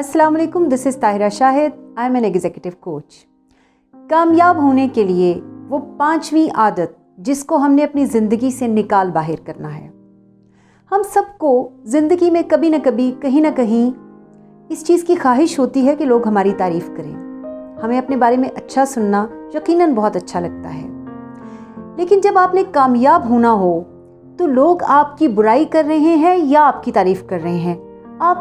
अस्सलाम वालेकुम, this is Tahira Shahid, I am an executive coach. कामयाब होने के लिए वो 5वीं आदत जिसको हमने अपनी ज़िंदगी से निकाल बाहर करना है। हम सबको ज़िंदगी में कभी ना कभी कहीं ना कहीं इस चीज़ की ख्वाहिश होती है कि लोग हमारी तारीफ़ करें। हमें अपने बारे में अच्छा सुनना यकीनन बहुत अच्छा लगता है, लेकिन जब आपने कामयाब होना हो तो लोग आपकी बुराई कर रहे हैं या आपकी तारीफ़ कर रहे हैं, आप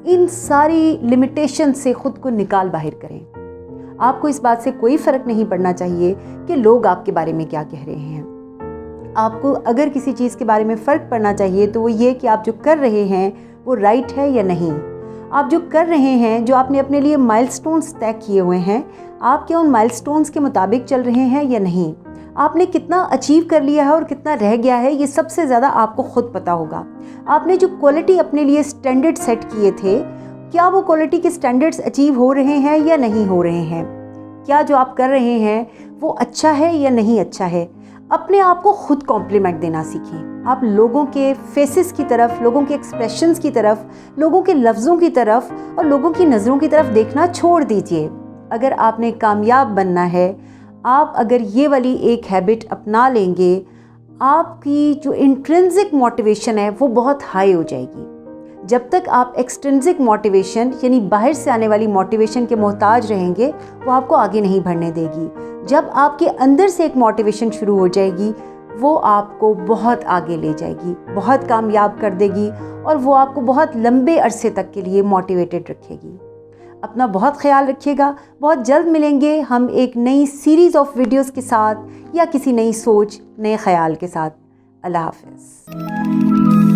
इन सारी लिमिटेशन से ख़ुद को निकाल बाहर करें। आपको इस बात से कोई फ़र्क नहीं पड़ना चाहिए कि लोग आपके बारे में क्या कह रहे हैं। आपको अगर किसी चीज़ के बारे में फ़र्क पड़ना चाहिए तो वो ये कि आप जो कर रहे हैं वो राइट है या नहीं। आप जो कर रहे हैं, जो आपने अपने लिए माइलस्टोन्स तय किए हुए हैं, आप क्या उन माइलस्टोन्स के मुताबिक चल रहे हैं या नहीं। आपने कितना अचीव कर लिया है और कितना रह गया है, ये सबसे ज़्यादा आपको ख़ुद पता होगा। आपने जो क्वालिटी अपने लिए स्टैंडर्ड सेट किए थे, क्या वो क्वालिटी के स्टैंडर्ड्स अचीव हो रहे हैं या नहीं हो रहे हैं। क्या जो आप कर रहे हैं वो अच्छा है या नहीं अच्छा है। अपने आप को खुद कॉम्प्लीमेंट देना सीखें। आप लोगों के फेसेस की तरफ, लोगों के एक्सप्रेशंस की तरफ, लोगों के लफ्ज़ों की तरफ और लोगों की नज़रों की तरफ देखना छोड़ दीजिए। अगर आपने कामयाब बनना है, आप अगर ये वाली एक हैबिट अपना लेंगे, आपकी जो इंट्रिंसिक मोटिवेशन है वो बहुत हाई हो जाएगी। जब तक आप एक्सट्रिंसिक मोटिवेशन यानी बाहर से आने वाली मोटिवेशन के मोहताज रहेंगे, वो आपको आगे नहीं बढ़ने देगी। जब आपके अंदर से एक मोटिवेशन शुरू हो जाएगी, वो आपको बहुत आगे ले जाएगी, बहुत कामयाब कर देगी और वो आपको बहुत लंबे अरसे तक के लिए मोटिवेटेड रखेगी। अपना बहुत ख्याल रखिएगा। बहुत जल्द मिलेंगे हम एक नई सीरीज़ ऑफ वीडियोस के साथ या किसी नई सोच, नए ख्याल के साथ। अल्लाह हाफ़िज़।